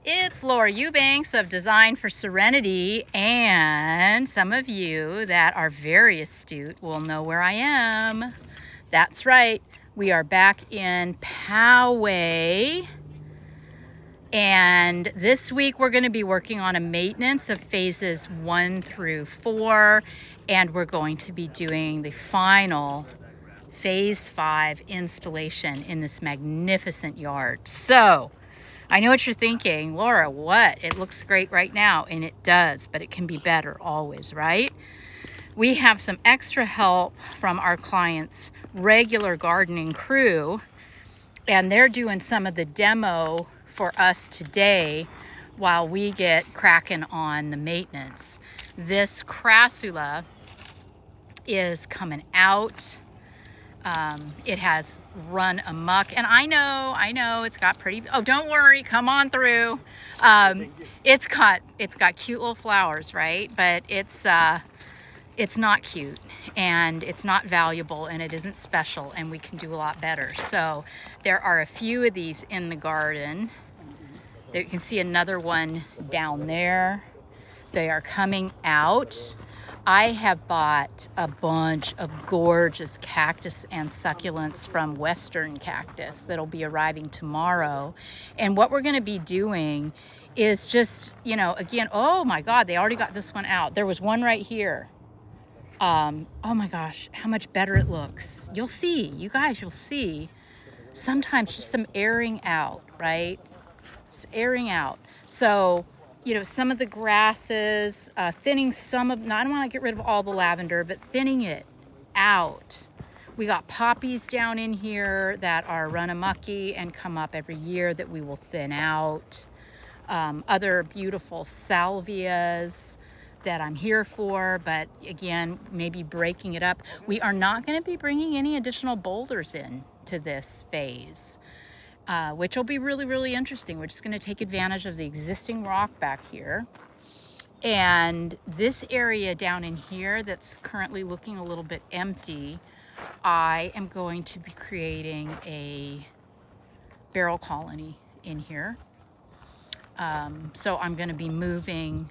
It's Laura Eubanks of Design for Serenity, and some of you that are very astute will know where I am. That's right, we are back in Poway, and this week we're going to be working on a maintenance of phases 1 through 4, and we're going to be doing the final phase 5 installation in this magnificent yard. So I know what you're thinking, Laura, what? It looks great right now, and it does, but it can be better always, right? We have some extra help from our clients' regular gardening crew, and they're doing some of the demo for us today while we get cracking on the maintenance. This crassula is coming out. It has run amok, and I know it's got pretty, oh, don't worry, come on through. It's got cute little flowers, right? But it's not cute, and it's not valuable, and it isn't special, and we can do a lot better. So there are a few of these in the garden. There, you can see another one down there. They are coming out. I have bought a bunch of gorgeous cactus and succulents from Western Cactus that'll be arriving tomorrow. And what we're going to be doing is just, you know, again, oh my God, they already got this one out. There was one right here. Oh my gosh, how much better it looks. You'll see, you guys, you'll see. Sometimes just some airing out, right? Just airing out. So, you know, some of the grasses, thinning some of, I don't want to get rid of all the lavender, but thinning it out. We got poppies down in here that are run amucky and come up every year that we will thin out. Other beautiful salvias that I'm here for, but again, maybe breaking it up. We are not going to be bringing any additional boulders in to this phase. Which will be really, really interesting. We're just going to take advantage of the existing rock back here. And this area down in here that's currently looking a little bit empty, I am going to be creating a barrel colony in here. So I'm going to be moving,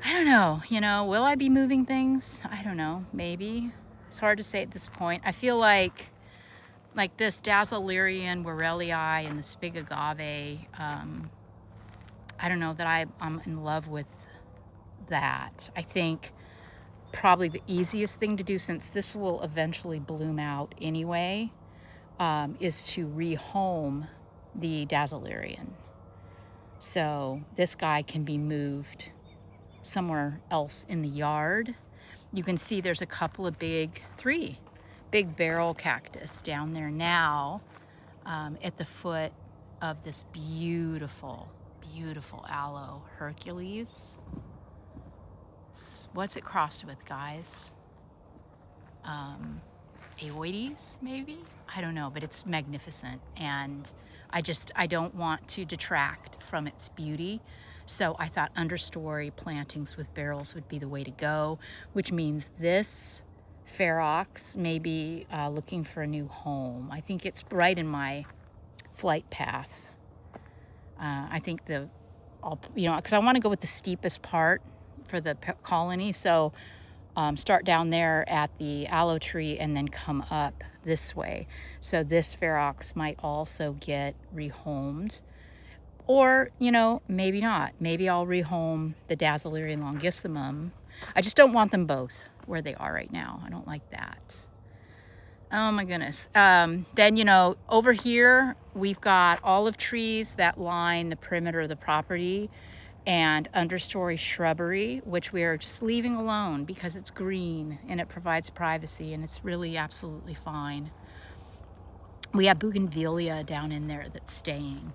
I don't know, you know, will I be moving things? I don't know, maybe. It's hard to say at this point. I feel like this Dazzlerian Warelii and this big agave, I don't know that I'm in love with that. I think probably the easiest thing to do, since this will eventually bloom out anyway, is to rehome the Dazzlerian. So this guy can be moved somewhere else in the yard. You can see there's a couple of three big barrel cactus down there now, at the foot of this beautiful, beautiful aloe Hercules. What's it crossed with, guys? Aoides, maybe? I don't know, but it's magnificent, and I don't want to detract from its beauty. So I thought understory plantings with barrels would be the way to go, which means this Ferox may be looking for a new home. I think it's right in my flight path. I think because I want to go with the steepest part for the colony. So start down there at the aloe tree and then come up this way. So this Ferox might also get rehomed. Or, you know, maybe not. Maybe I'll rehome the Dazzlerian longissimum. I just don't want them both where they are right now. I don't like that. Oh my goodness. Then, you know, over here, we've got olive trees that line the perimeter of the property and understory shrubbery, which we are just leaving alone because it's green and it provides privacy, and it's really absolutely fine. We have bougainvillea down in there that's staying.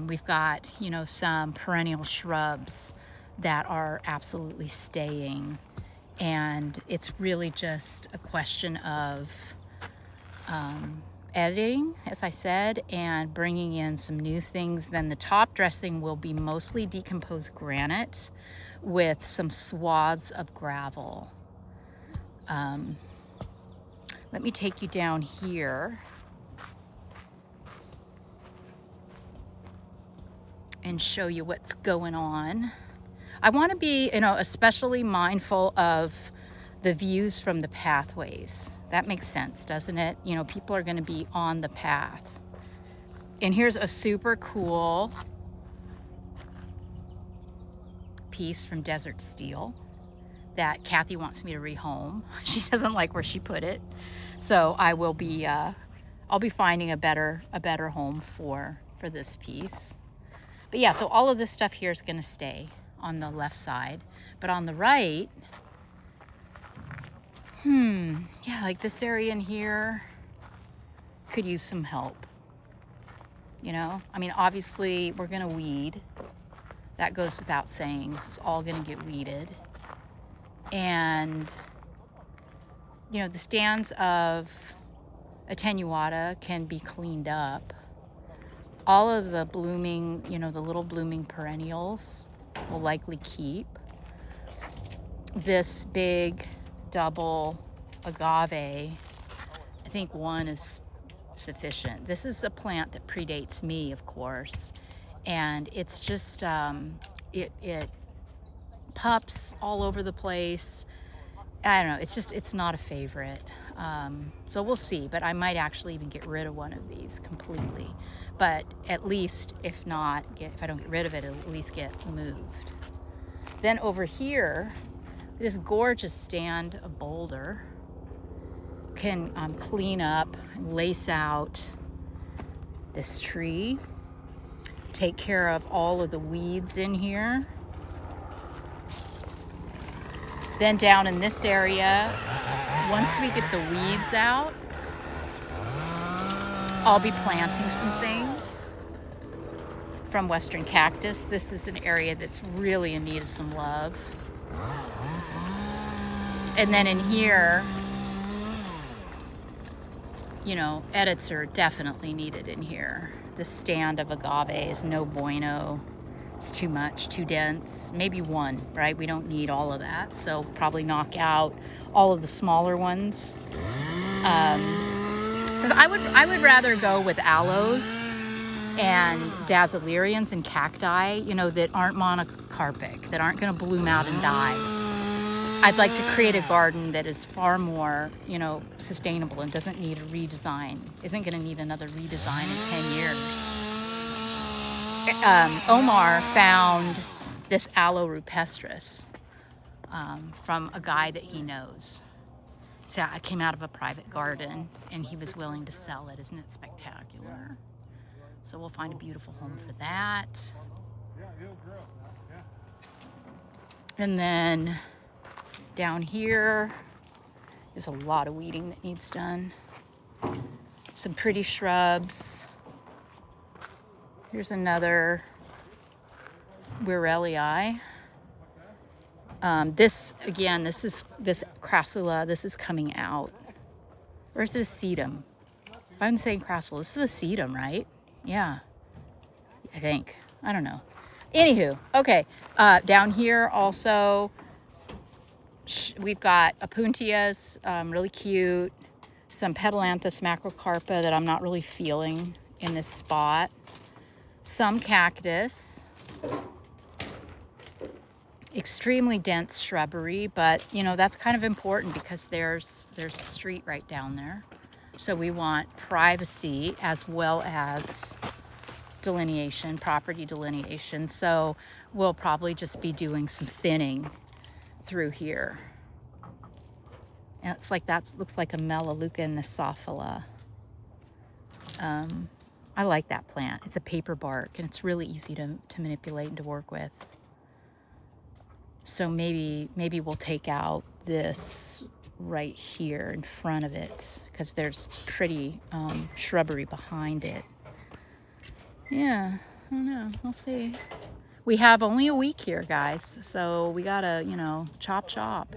We've got, you know, some perennial shrubs that are absolutely staying, and it's really just a question of editing, as I said, and bringing in some new things. Then the top dressing will be mostly decomposed granite with some swaths of gravel. Let me take you down here. and show you what's going on. I want to be, especially mindful of the views from the pathways. That makes sense, doesn't it? People are going to be on the path. And here's a super cool piece from Desert Steel that Kathy wants me to rehome. She doesn't like where she put it. So I will be, I'll be finding a better home for this piece. But yeah, so all of this stuff here is going to stay on the left side. But on the right, yeah, like this area in here could use some help. I mean, obviously we're going to weed. That goes without saying. This is all going to get weeded. And, the stands of attenuata can be cleaned up. All of the blooming, the little blooming perennials will likely keep. This big double agave, I think one is sufficient. This is a plant that predates me, of course, and it's just, it pups all over the place. I don't know, it's not a favorite. So we'll see, but I might actually even get rid of one of these completely. But at least, if I don't get rid of it, it'll at least get moved. Then over here, this gorgeous stand of boulder can clean up, lace out this tree, take care of all of the weeds in here. Then down in this area, once we get the weeds out, I'll be planting some things from Western Cactus. This is an area that's really in need of some love. And then in here, edits are definitely needed in here. The stand of agave is no bueno. It's too much, too dense. Maybe one, right? We don't need all of that. So probably knock out all of the smaller ones. Because I would rather go with aloes and dazzlerians and cacti, that aren't monocarpic, that aren't going to bloom out and die. I'd like to create a garden that is far more, sustainable and doesn't need a redesign, isn't going to need another redesign in 10 years. Omar found this aloe rupestris from a guy that he knows. So I came out of a private garden and he was willing to sell it. Isn't it spectacular? So we'll find a beautiful home for that. And then down here, there's a lot of weeding that needs done. Some pretty shrubs. Here's another Wirelii. This crassula, this is coming out. Or is it a sedum? If I'm saying crassula, this is a sedum, right? Yeah, I think. I don't know. Anywho, okay. Down here also, we've got opuntias, really cute. Some Petalanthus macrocarpa that I'm not really feeling in this spot. Some cactus. Extremely dense shrubbery, but that's kind of important because there's a street right down there. So we want privacy as well as delineation, property delineation. So we'll probably just be doing some thinning through here. And it's like looks like a Melaleuca nisophila. I like that plant. It's a paper bark and it's really easy to manipulate and to work with. So maybe we'll take out this right here in front of it because there's pretty shrubbery behind it. Yeah, I don't know. We'll see. We have only a week here, guys, so we gotta, chop,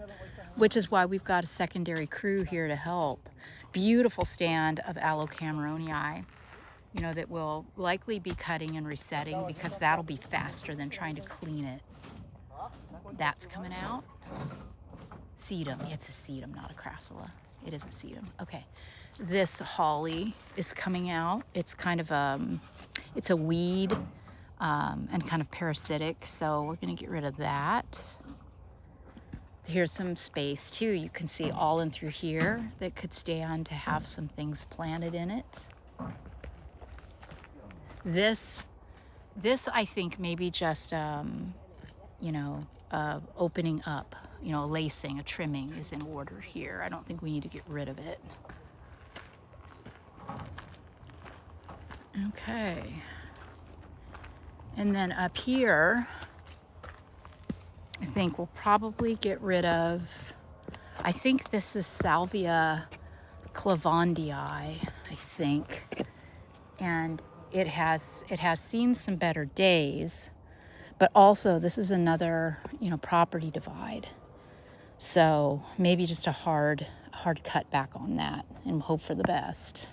which is why we've got a secondary crew here to help. Beautiful stand of Aloe cameronii, that will likely be cutting and resetting because that'll be faster than trying to clean it. That's coming out. Sedum. It's a sedum, not a crassula. It is a sedum. Okay. This holly is coming out. It's kind of it's a weed. and kind of parasitic. So we're going to get rid of that. Here's some space too. You can see all in through here that could stand to have some things planted in it. This I think maybe just, you know, opening up, you know, a lacing, a trimming is in order here. I don't think we need to get rid of it. Okay. And then up here, I think we'll probably get rid of, I think this is Salvia clavandii, I think. And it has seen some better days, but also this is another, you know, property divide. So maybe just a hard cut back on that and hope for the best.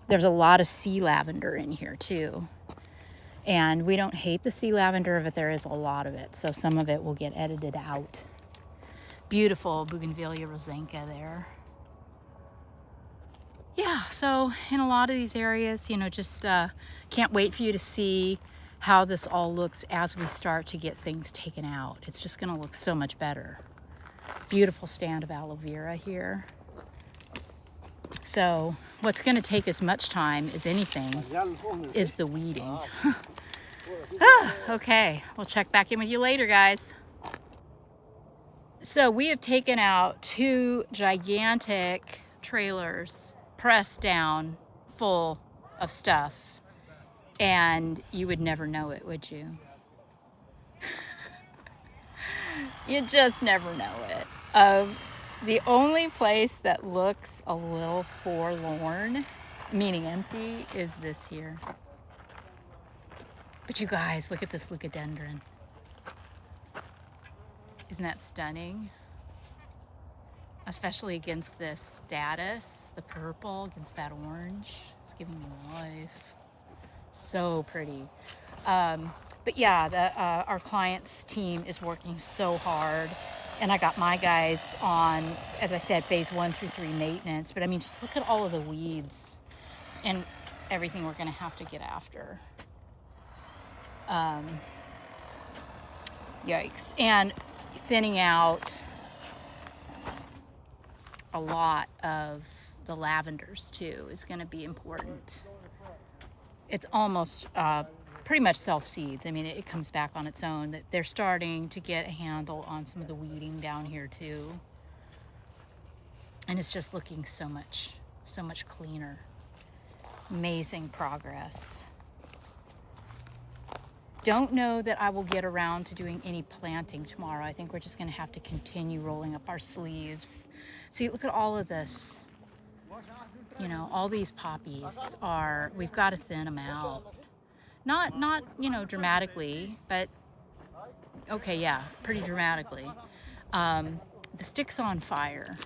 There's a lot of sea lavender in here too. And we don't hate the sea lavender, but there is a lot of it. So some of it will get edited out. Beautiful Bougainvillea rosenka there. Yeah, so in a lot of these areas, you know, just can't wait for you to see how this all looks as we start to get things taken out. It's just gonna look so much better. Beautiful stand of aloe vera here. So what's gonna take as much time as anything is the weeding. Okay, we'll check back in with you later, guys. So we have taken out 2 gigantic trailers, pressed down, full of stuff, and you would never know it, would you? You just never know it. The only place that looks a little forlorn, meaning empty, is this here. But you guys, look at this leucadendron. Isn't that stunning? Especially against this status, the purple against that orange. It's giving me life. So pretty. But yeah, our clients team is working so hard. And I got my guys on, as I said, phase 1 through 3 maintenance. But I mean, just look at all of the weeds and everything we're gonna have to get after. Yikes. And thinning out a lot of the lavenders too is going to be important. It's almost pretty much self-seeds. I mean, it comes back on its own. That they're starting to get a handle on some of the weeding down here too. And it's just looking so much cleaner. Amazing progress. Don't know that I will get around to doing any planting tomorrow. I think we're just going to have to continue rolling up our sleeves. See, look at all of this. You know, all these poppies are, we've got to thin them out. Not, you know, dramatically, but okay, yeah, pretty dramatically. The Sticks on Fire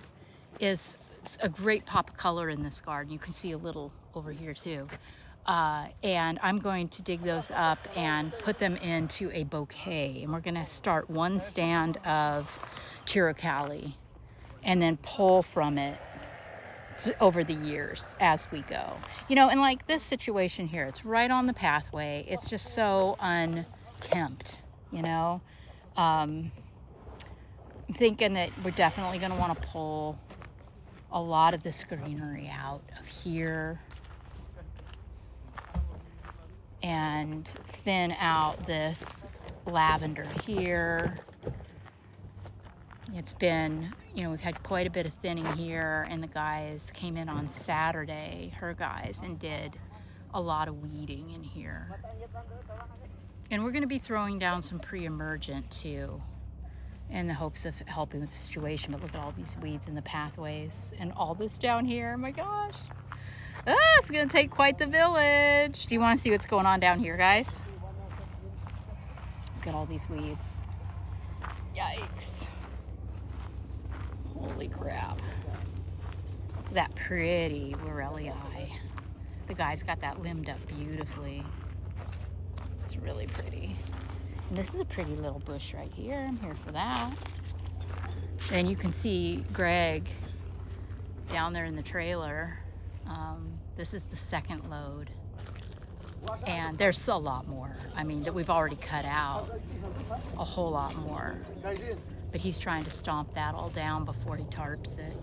is a great pop of color in this garden. You can see a little over here too. And I'm going to dig those up and put them into a bouquet. And we're going to start 1 stand of Tirocali and then pull from it over the years as we go. You know, and like this situation here, it's right on the pathway. It's just so unkempt, you know. I'm thinking that we're definitely going to want to pull a lot of this greenery out of here and thin out this lavender here. It's been, you know, we've had quite a bit of thinning here, and the guys came in on Saturday, her guys, and did a lot of weeding in here. And we're going to be throwing down some pre-emergent too, in the hopes of helping with the situation. But look at all these weeds in the pathways and all this down here. Oh my gosh. It's going to take quite the village. Do you want to see what's going on down here, guys? Look at all these weeds. Yikes. Holy crap. That pretty Borellii. The guy's got that limbed up beautifully. It's really pretty. And this is a pretty little bush right here. I'm here for that. Then you can see Greg down there in the trailer. This is the second load. And there's a lot more, I mean, that we've already cut out, a whole lot more. But he's trying to stomp that all down before he tarps it.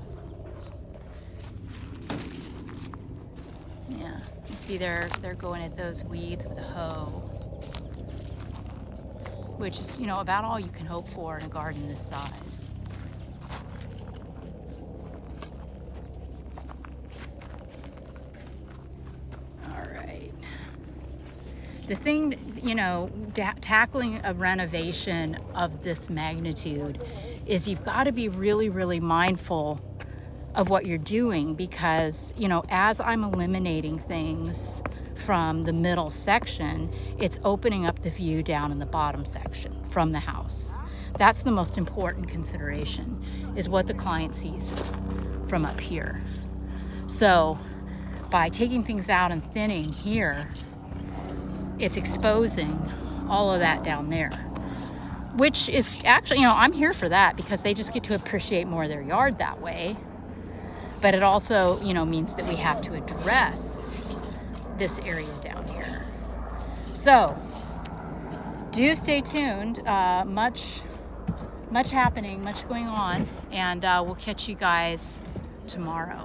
Yeah, you see they're going at those weeds with a hoe, which is, you know, about all you can hope for in a garden this size. All right. The thing, you know, tackling a renovation of this magnitude is you've got to be really, really mindful of what you're doing, because, you know, as I'm eliminating things from the middle section, it's opening up the view down in the bottom section from the house. That's the most important consideration, is what the client sees from up here. So by taking things out and thinning here, it's exposing all of that down there, which is actually, you know, I'm here for that, because they just get to appreciate more of their yard that way. But it also, you know, means that we have to address this area down here. So do stay tuned. Much happening, much going on, and we'll catch you guys tomorrow.